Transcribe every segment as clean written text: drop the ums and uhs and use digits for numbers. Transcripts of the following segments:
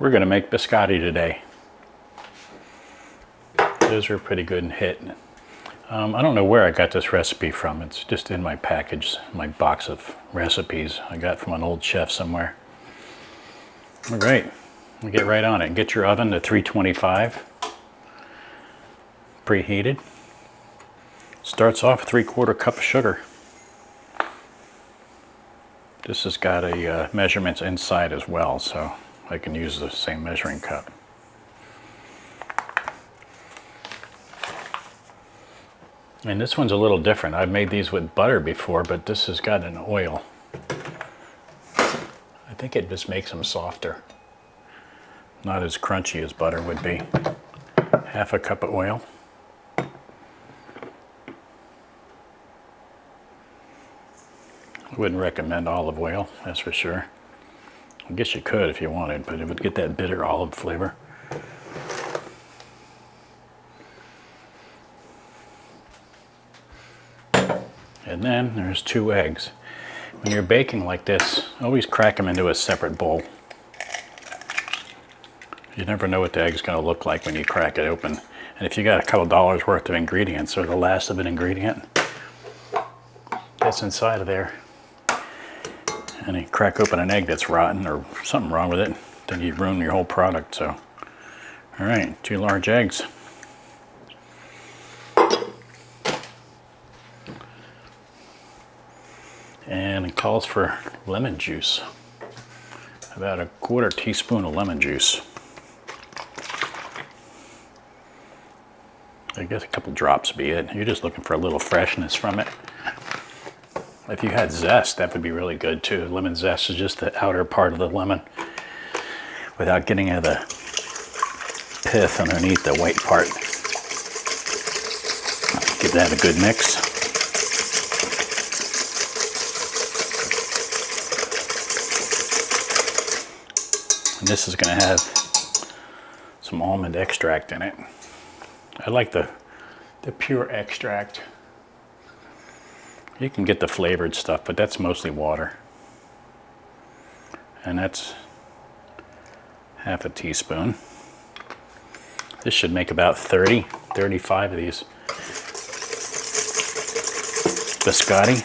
We're going to make biscotti today. Those are a pretty good hit. I don't know where I got this recipe from. It's just in my package, my box of recipes I got from an old chef somewhere. All right, we'll get right on it. Get your oven to 325, preheated. Starts off with 3/4 cup of sugar. This has got a measurements inside as well, so I can use the same measuring cup. And this one's a little different. I've made these with butter before, but this has got an oil. I think it just makes them softer. Not as crunchy as butter would be. 1/2 cup of oil. I wouldn't recommend olive oil, that's for sure. I guess you could if you wanted, but it would get that bitter olive flavor. And then there's 2 eggs. When you're baking like this, always crack them into a separate bowl. You never know what the egg's going to look like when you crack it open. And if you got a couple dollars worth of ingredients, or the last of an ingredient that's inside of there, and you crack open an egg that's rotten or something wrong with it, then you ruin your whole product. So, all right, 2 large eggs. And it calls for lemon juice. About a 1/4 teaspoon of lemon juice. I guess a couple drops would be it. You're just looking for a little freshness from it. If you had zest, that would be really good too. Lemon zest is just the outer part of the lemon without getting at the pith underneath the white part. Give that a good mix. And this is going to have some almond extract in it. I like the pure extract. You can get the flavored stuff, but that's mostly water. And that's 1/2 teaspoon. This should make about 35 of these biscotti.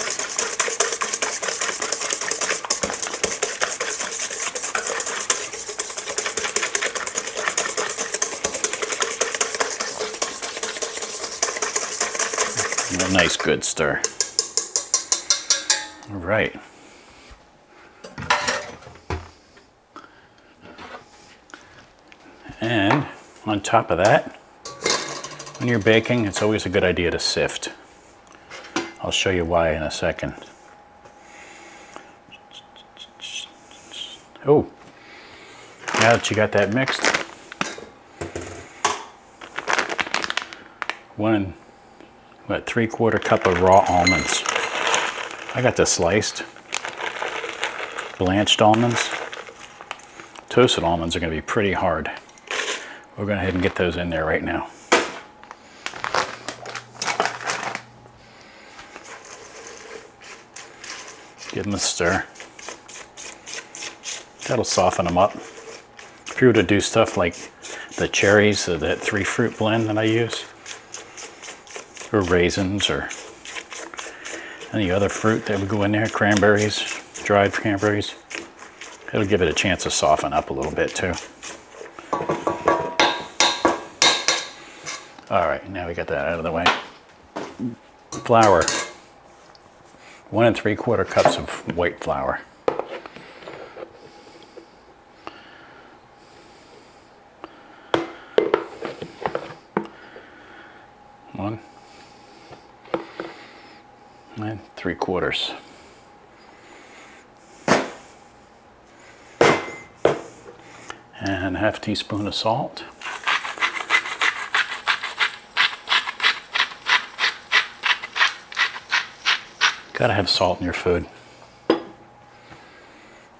And a nice good stir. All right. And on top of that, when you're baking, it's always a good idea to sift. I'll show you why in a second. Oh, now that you got that mixed, 3/4 cup of raw almonds. I got this sliced. Blanched almonds. Toasted almonds are going to be pretty hard. We're going to go ahead and get those in there right now. Give them a stir. That'll soften them up. If you were to do stuff like the cherries, that 3 fruit blend that I use, or raisins, or any other fruit that would go in there, cranberries, dried cranberries, it'll give it a chance to soften up a little bit too. All right, now we got that out of the way. Flour. 1 3/4 cups of white flour. One and 3/4. And 1/2 teaspoon of salt. Gotta have salt in your food.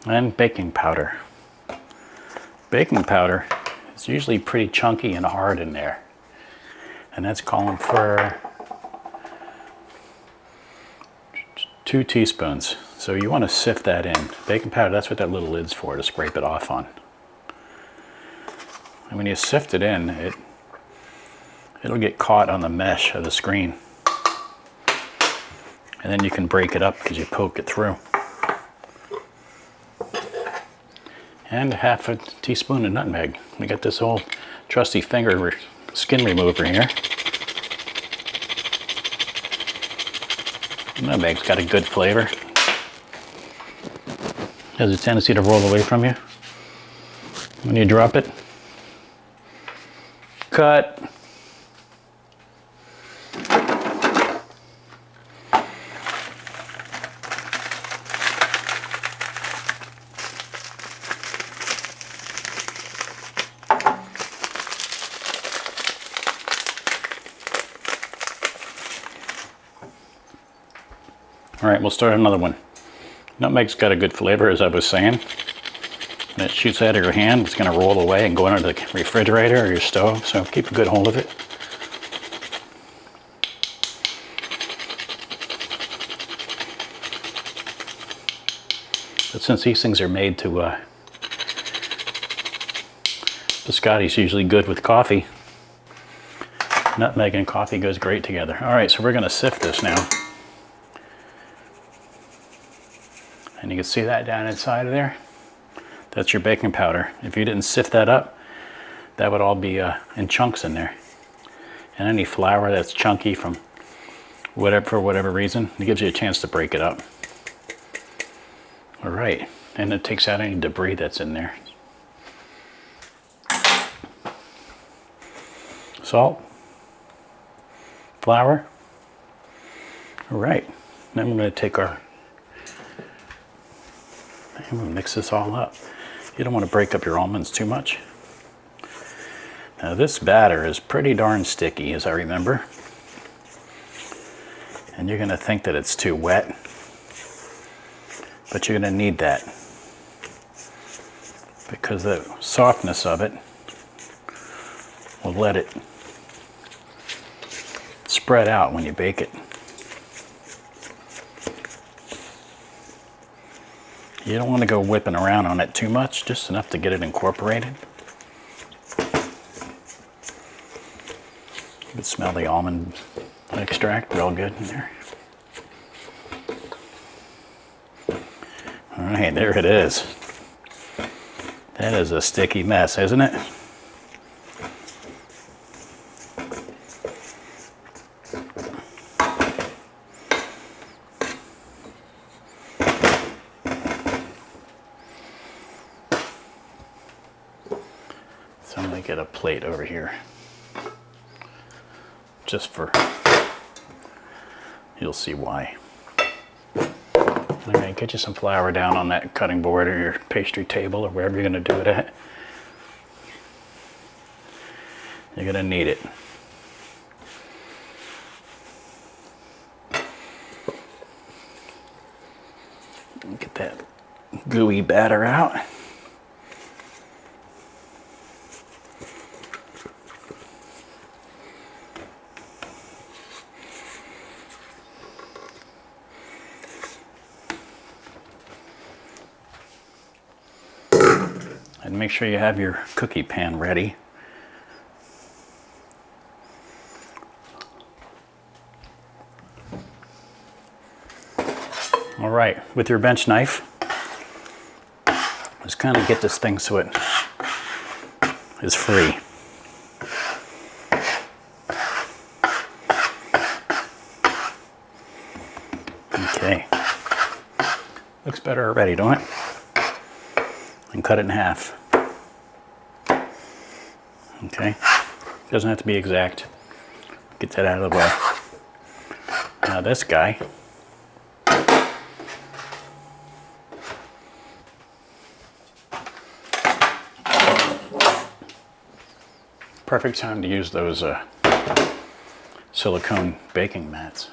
And baking powder. Baking powder is usually pretty chunky and hard in there. And that's calling for 2 teaspoons. So you want to sift that in. Baking powder, that's what that little lid's for, to scrape it off on. And when you sift it in, it'll get caught on the mesh of the screen. And then you can break it up because you poke it through. And half a teaspoon of nutmeg. We got this old trusty skin remover here. Nutmeg's got a good flavor. Has a tendency to roll away from you when you drop it. Cut. All right, we'll start another one. Nutmeg's got a good flavor, as I was saying. When it shoots out of your hand, it's going to roll away and go into the refrigerator or your stove, so keep a good hold of it. But since these things are made to, Biscotti's usually good with coffee. Nutmeg and coffee goes great together. All right, so we're going to sift this now. And you can see that down inside of there. That's your baking powder. If you didn't sift that up, that would all be in chunks in there. And any flour that's chunky from for whatever reason, it gives you a chance to break it up. All right, and it takes out any debris that's in there. Salt, flour. All right, then we're going to take I'm going to mix this all up. You don't want to break up your almonds too much. Now this batter is pretty darn sticky, as I remember. And you're going to think that it's too wet. But you're going to need that. Because the softness of it will let it spread out when you bake it. You don't want to go whipping around on it too much, just enough to get it incorporated. You can smell the almond extract real good in there. All right, there it is. That is a sticky mess, isn't it? So I'm going to get a plate over here, just for, you'll see why. Okay, get you some flour down on that cutting board or your pastry table or wherever you're going to do it at. You're going to need it. Get that gooey batter out. And make sure you have your cookie pan ready. All right, with your bench knife, just kind of get this thing so it is free. Okay, looks better already, don't it? And cut it in half. Okay, doesn't have to be exact. Get that out of the way. Now this guy, perfect time to use those silicone baking mats.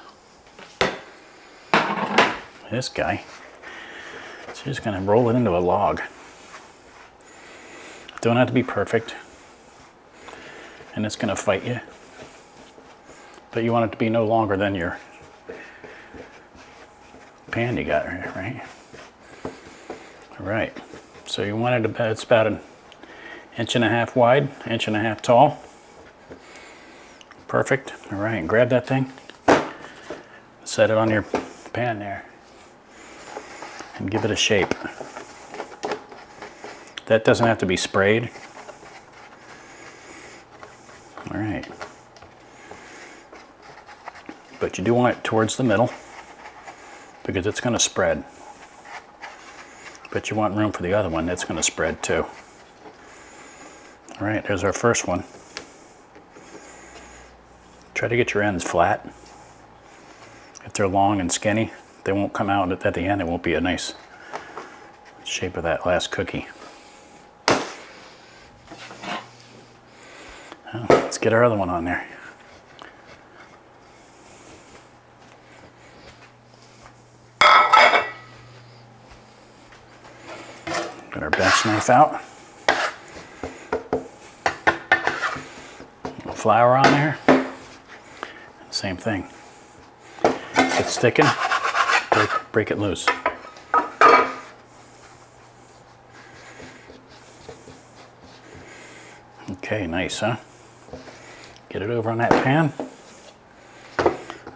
This guy, so you're just gonna roll it into a log. Don't have to be perfect, and it's gonna fight you, but you want it to be no longer than your pan you got here, right? All right, so you want it to, it's about an 1.5 wide, 1.5 tall. Perfect. All right, grab that thing, set it on your pan there, and give it a shape. That doesn't have to be sprayed. All right. But you do want it towards the middle because it's going to spread. But you want room for the other one that's going to spread too. All right, there's our first one. Try to get your ends flat. If they're long and skinny, they won't come out at the end. It won't be a nice shape of that last cookie. Well, let's get our other one on there. Get our bench knife out. Flour on there. Same thing. If it's sticking, break it loose. Okay, nice, huh? Get it over on that pan.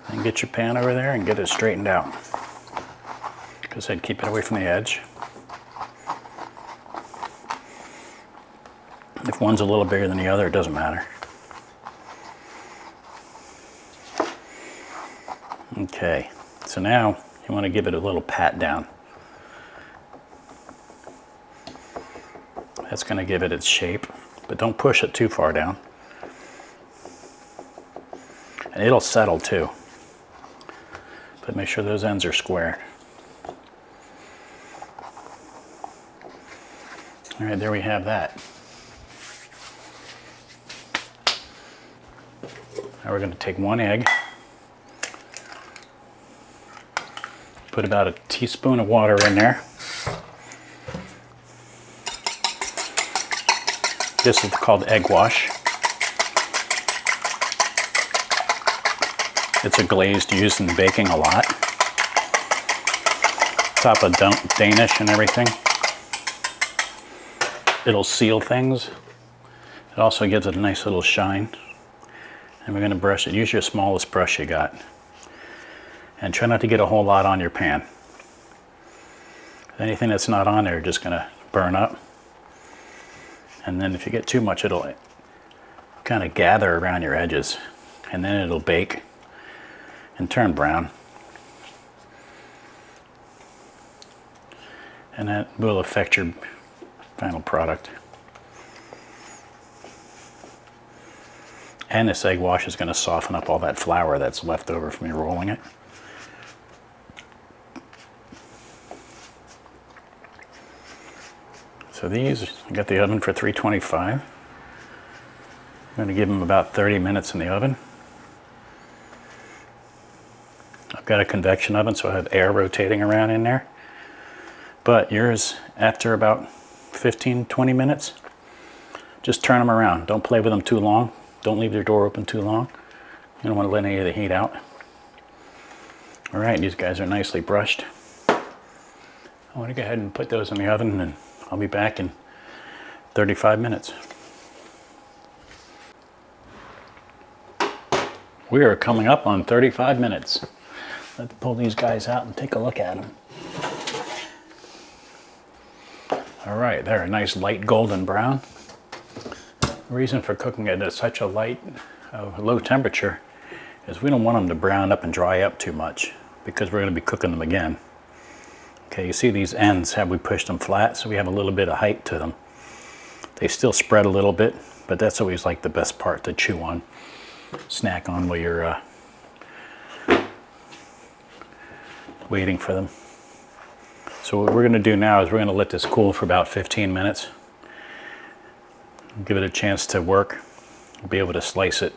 And get your pan over there and get it straightened out. Like I said, keep it away from the edge. If one's a little bigger than the other, it doesn't matter. Okay, so now you want to give it a little pat down. That's going to give it its shape, but don't push it too far down. And it'll settle too. But make sure those ends are square. All right, there we have that. Now we're going to take one egg. Put about a teaspoon of water in there. This is called egg wash. It's a glaze used in baking a lot. Top of Danish and everything. It'll seal things. It also gives it a nice little shine. And we're going to brush it. Use your smallest brush you got. And try not to get a whole lot on your pan. Anything that's not on there is just going to burn up. And then if you get too much, it'll kind of gather around your edges. And then it'll bake and turn brown. And that will affect your final product. And this egg wash is going to soften up all that flour that's left over from you rolling it. So these, I got the oven for 325. I'm going to give them about 30 minutes in the oven. I've got a convection oven, so I have air rotating around in there. But yours, after about 15-20 minutes, just turn them around. Don't play with them too long. Don't leave your door open too long. You don't want to let any of the heat out. All right, these guys are nicely brushed. I want to go ahead and put those in the oven, and I'll be back in 35 minutes. We are coming up on 35 minutes. Let's pull these guys out and take a look at them. All right, they're a nice light golden brown. The reason for cooking it at such a low temperature is we don't want them to brown up and dry up too much because we're going to be cooking them again. Okay, you see these ends, we pushed them flat, so we have a little bit of height to them. They still spread a little bit, but that's always like the best part to chew on, snack on while you're waiting for them. So what we're going to do now is we're going to let this cool for about 15 minutes. Give it a chance to work. We'll be able to slice it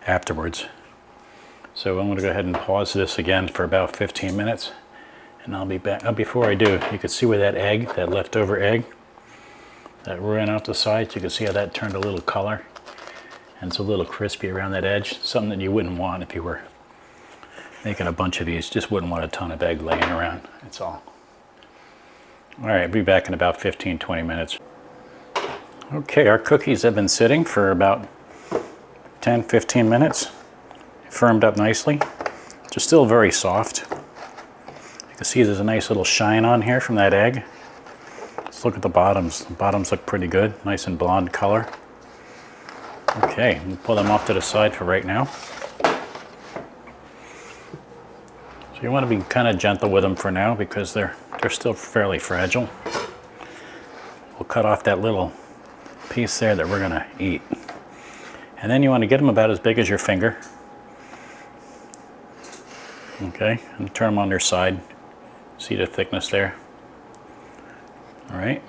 afterwards. So I'm going to go ahead and pause this again for about 15 minutes. And I'll be back. Before I do, you can see where that egg, that leftover egg, that ran out the sides, you can see how that turned a little color. And it's a little crispy around that edge. Something that you wouldn't want if you were making a bunch of these. Just wouldn't want a ton of egg laying around, that's all. All right, be back in about 15-20 minutes. Okay, our cookies have been sitting for about 10-15 minutes. Firmed up nicely. They're still very soft. You can see there's a nice little shine on here from that egg. Let's look at the bottoms. The bottoms look pretty good, nice and blonde color. Okay, we'll pull them off to the side for right now. So you want to be kind of gentle with them for now because they're still fairly fragile. We'll cut off that little piece there that we're going to eat. And then you want to get them about as big as your finger. Okay, and turn them on their side. See the thickness there? All right.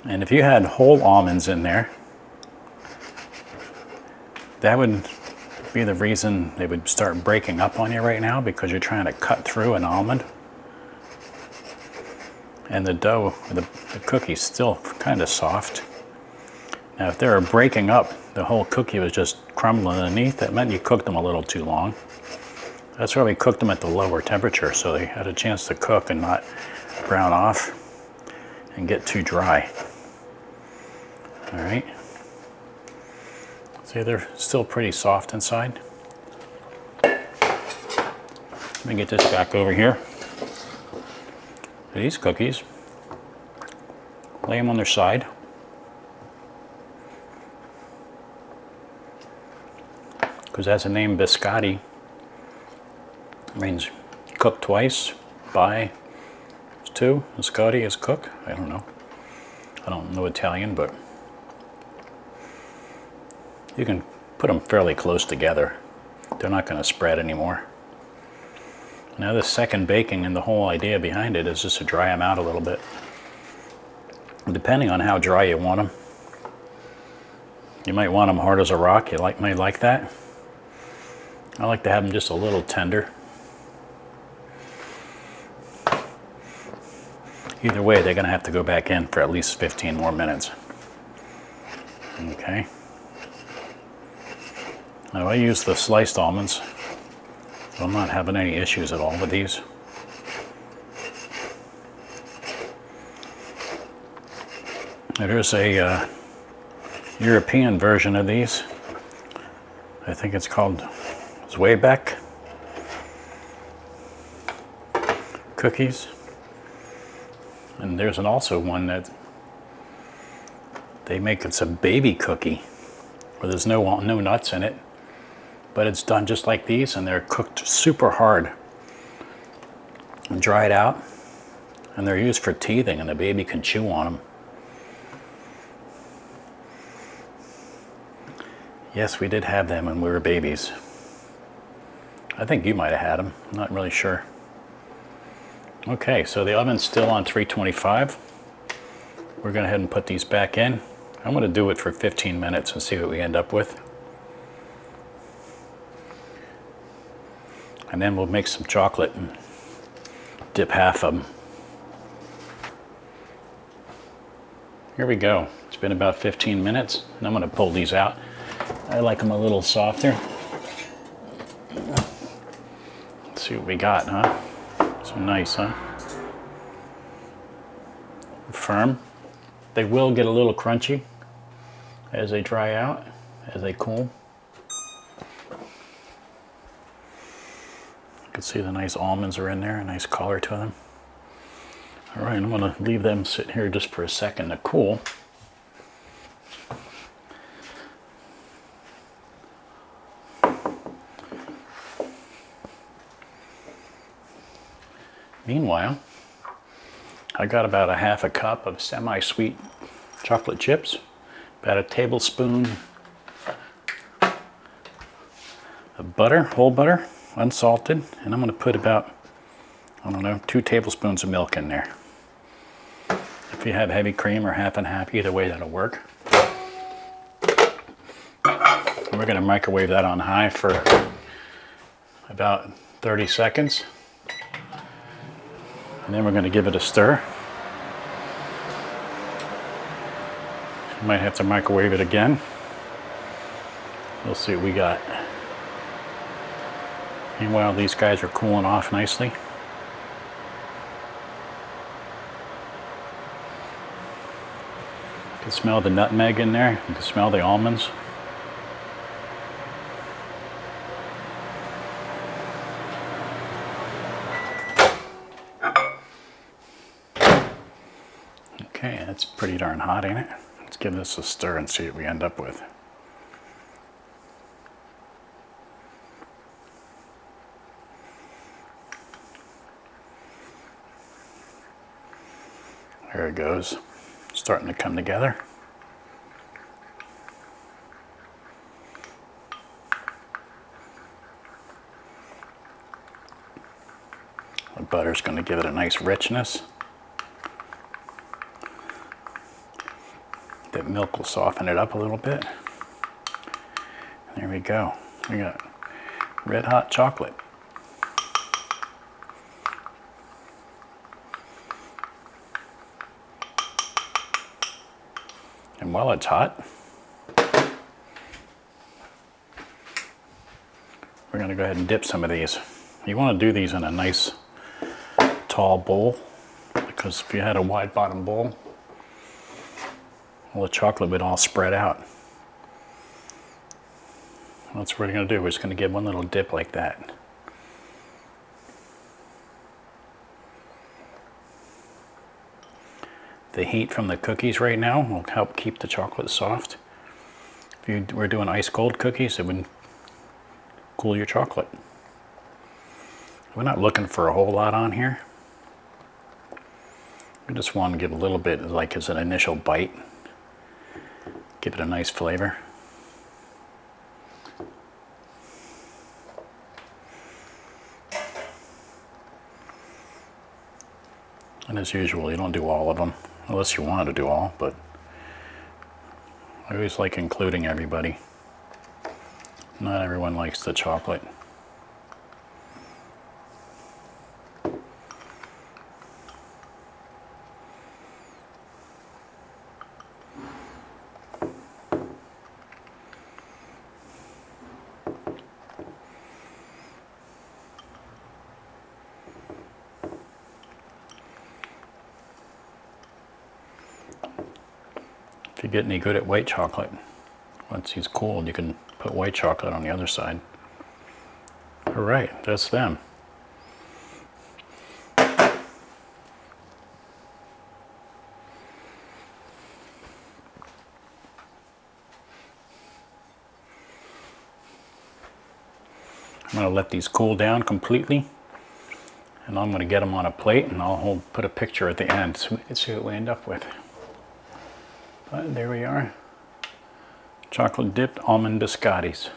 And if you had whole almonds in there, that would be the reason they would start breaking up on you right now, because you're trying to cut through an almond. And the dough, the cookie's still kind of soft. Now if they were breaking up, the whole cookie was just crumbling underneath, that meant you cooked them a little too long. That's why we cooked them at the lower temperature, so they had a chance to cook and not brown off and get too dry. All right. See, they're still pretty soft inside. Let me get this back over here. These cookies, lay them on their side. Because that's the name Biscotti. Means cook twice, by is two. Biscotti is cook. I don't know. I don't know Italian, but you can put them fairly close together. They're not going to spread anymore. Now the second baking, and the whole idea behind it is just to dry them out a little bit. Depending on how dry you want them. You might want them hard as a rock. You might like that. I like to have them just a little tender. Either way, they're going to have to go back in for at least 15 more minutes. Okay. Now I use the sliced almonds, so I'm not having any issues at all with these. There's a European version of these. I think it's called Zweibeck cookies. And there's also one that they make, it's a baby cookie where there's no nuts in it, but it's done just like these, and they're cooked super hard and dried out, and they're used for teething, and the baby can chew on them. Yes, we did have them when we were babies. I think you might have had them, I'm not really sure. Okay, so the oven's still on 325. We're going to head and put these back in. I'm going to do it for 15 minutes and see what we end up with. And then we'll make some chocolate and dip half of them. Here we go. It's been about 15 minutes, and I'm going to pull these out. I like them a little softer. Let's see what we got, huh? So nice, huh? Firm. They will get a little crunchy as they dry out, as they cool. You can see the nice almonds are in there, a nice color to them. All right, I'm going to leave them sit here just for a second to cool. Meanwhile, I got about a half a cup of semi-sweet chocolate chips, about a tablespoon of butter, whole butter, unsalted, and I'm going to put about, I don't know, 2 tablespoons of milk in there. If you have heavy cream or half and half, either way that'll work. And we're going to microwave that on high for about 30 seconds. And then we're going to give it a stir. Might have to microwave it again. We'll see what we got. Meanwhile, these guys are cooling off nicely. can smell the nutmeg in there. You can smell the almonds. Okay, that's pretty darn hot, ain't it? Let's give this a stir and see what we end up with. There it goes, starting to come together. The butter's going to give it a nice richness. That milk will soften it up a little bit. There we go. We got red hot chocolate. And while it's hot, we're going to go ahead and dip some of these. You want to do these in a nice tall bowl, because if you had a wide bottom bowl, well, the chocolate would all spread out. That's what we're going to do. We're just going to give one little dip like that. The heat from the cookies right now will help keep the chocolate soft. If you were doing ice cold cookies, it would cool your chocolate. We're not looking for a whole lot on here. We just want to give a little bit, like as an initial bite. Give it a nice flavor. And as usual, you don't do all of them, unless you want to do all, but I always like including everybody. Not everyone likes the chocolate. If you get any good at white chocolate, once he's cooled, you can put white chocolate on the other side. All right, that's them. I'm going to let these cool down completely, and I'm going to get them on a plate, and I'll put a picture at the end so we can see what we end up with. But there we are. Chocolate dipped almond biscottis.